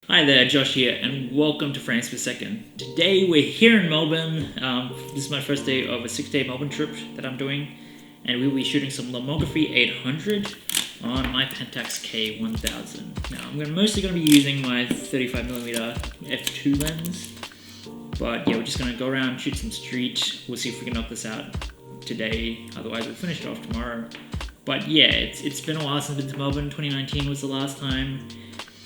Hi there, Josh here, and welcome to Frames Per Second. Today we're here in Melbourne. This is my first day of a 6-day Melbourne trip that I'm doing, and we'll be shooting some Lomography 800 on my Pentax K1000. Now, I'm mostly going to be using my 35mm f2 lens, but yeah, we're just going to go around, shoot some street. We'll see if we can knock this out today, otherwise we'll finish it off tomorrow. But yeah, it's been a while since I've been to Melbourne. 2019 was the last time.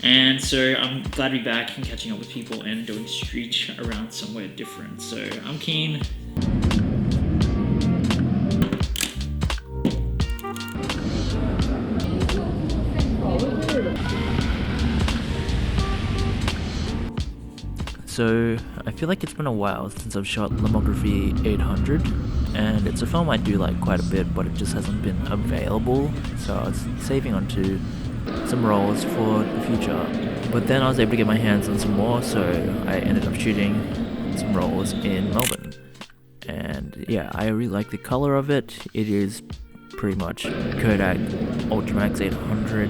And so I'm glad to be back and catching up with people and doing street around somewhere different. So I'm keen. So I feel like it's been a while since I've shot Lomography 800, and it's a film I do like quite a bit, but it just hasn't been available, so I was saving onto some rolls for the future. But then I was able to get my hands on some more, so I ended up shooting some rolls in Melbourne. And yeah, I really like the color of it. It is pretty much Kodak Ultramax 800,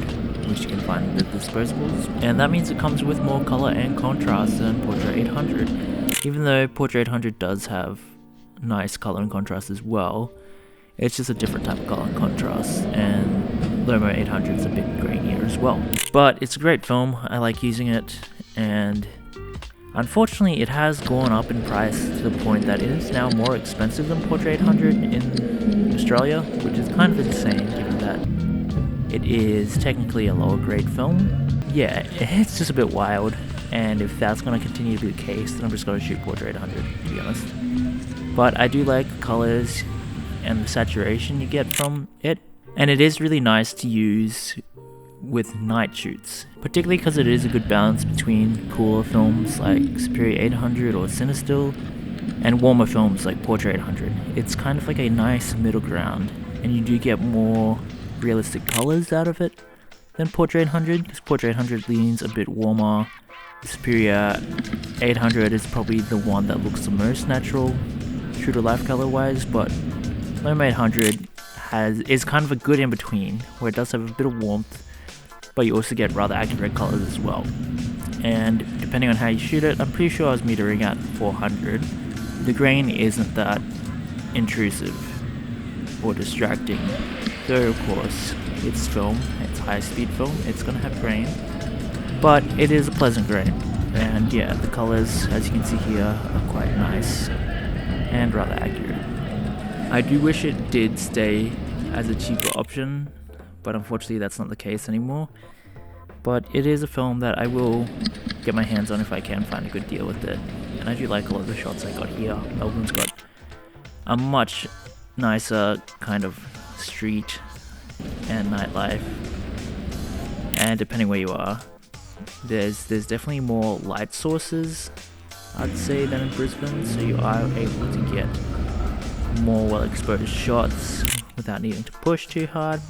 which you can find in the disposables, and that means it comes with more color and contrast than Portrait 800. Even though Portrait 800 does have nice color and contrast as well, it's just a different type of color and contrast, and Lomo 800 is a bit grainier as well. But it's a great film, I like using it, and unfortunately it has gone up in price to the point that it is now more expensive than Portrait 800 in Australia, which is kind of insane given that it is technically a lower grade film. Yeah, it's just a bit wild, and if that's going to continue to be the case, then I'm just going to shoot Portrait 800, to be honest. But I do like the colors and the saturation you get from it, and it is really nice to use with night shoots, particularly because it is a good balance between cooler films like Superior 800 or Cinestill and warmer films like Portrait 800. It's kind of like a nice middle ground, and you do get more realistic colors out of it than Portrait 800, because Portrait 800 leans a bit warmer. The Superior 800 is probably the one that looks the most natural, true to life color wise, but Lomo 800 is kind of a good in between, where it does have a bit of warmth, but you also get rather accurate colors as well. And depending on how you shoot it, I'm pretty sure I was metering at 400. The grain isn't that intrusive or distracting, though of course it's film, it's high speed film, it's gonna have grain, but it is a pleasant grain. And yeah, the colors, as you can see here, are quite nice and rather accurate. I do wish it did stay as a cheaper option, but unfortunately that's not the case anymore. But it is a film that I will get my hands on if I can find a good deal with it. And I do like a lot of the shots I got here. Melbourne's got a much nicer kind of street and nightlife. And depending where you are, there's definitely more light sources, I'd say, than in Brisbane, so you are able to get more well exposed shots without needing to push too hard.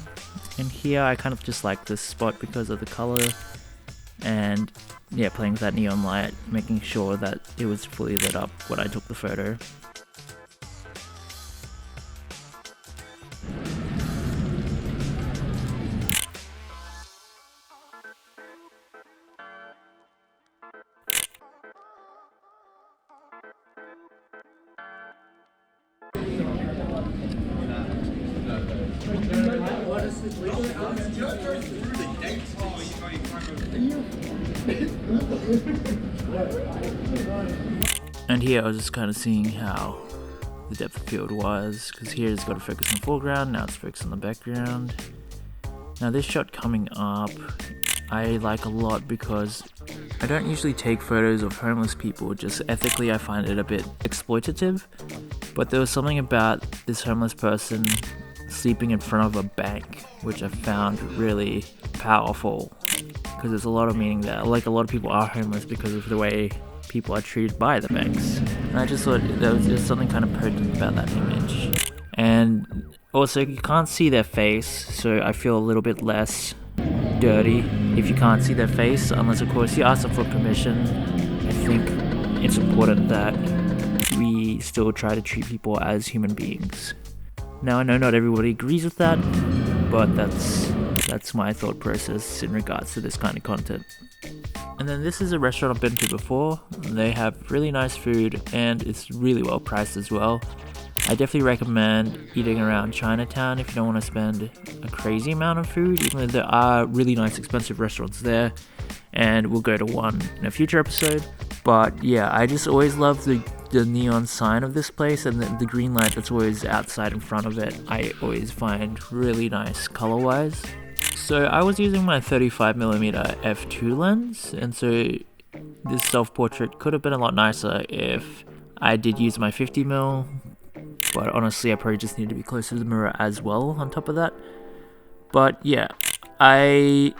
And here I kind of just like this spot because of the color, and yeah, playing with that neon light, making sure that it was fully lit up when I took the photo. And here I was just kind of seeing how the depth of field was, because here it's got to focus on the foreground, now it's focused on the background. Now this shot coming up I like a lot because I don't usually take photos of homeless people, just ethically I find it a bit exploitative, but there was something about this homeless person sleeping in front of a bank which I found really powerful, because there's a lot of meaning there. Like, a lot of people are homeless because of the way people are treated by the banks, and I just thought there was something kind of potent about that image. And also, you can't see their face, so I feel a little bit less dirty if you can't see their face, unless of course you ask them for permission. I think it's important that we still try to treat people as human beings. Now, I know not everybody agrees with that, but that's That's my thought process in regards to this kind of content. And then this is a restaurant I've been to before. They have really nice food and it's really well priced as well. I definitely recommend eating around Chinatown if you don't want to spend a crazy amount of food, even though there are really nice expensive restaurants there, and we'll go to one in a future episode. But yeah, I just always love the neon sign of this place, and the green light that's always outside in front of it, I always find really nice color wise. So I was using my 35mm f2 lens, and so this self-portrait could have been a lot nicer if I did use my 50mm, but honestly I probably just need to be closer to the mirror as well on top of that. But yeah, I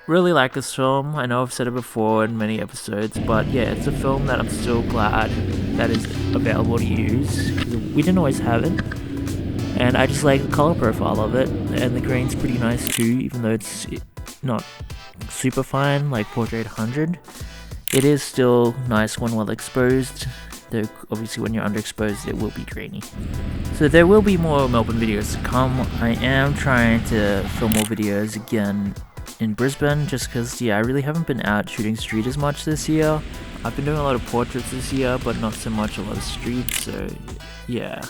really like this film. I know I've said it before in many episodes, but yeah, it's a film that I'm still glad that is available to use. We didn't always have it, and I just like the color profile of it, and the grain's pretty nice too, even though it's not super fine like Portrait 800. It is still nice when well exposed, though obviously when you're underexposed it will be grainy. So there will be more Melbourne videos to come. I am trying to film more videos again in Brisbane, just because I really haven't been out shooting street as much this year. I've been doing a lot of portraits this year, but not so much a lot of streets, so yeah,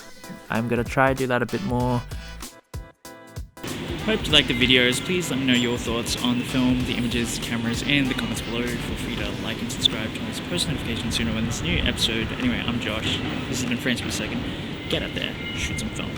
I'm gonna try to do that a bit more. Hope you like the videos. Please let me know your thoughts on the film, the images, cameras, and the comments below. Feel free to like and subscribe to us, post notifications sooner when there's a new episode. Anyway, I'm Josh. This has been Frames Per Second. Get out there, shoot some film.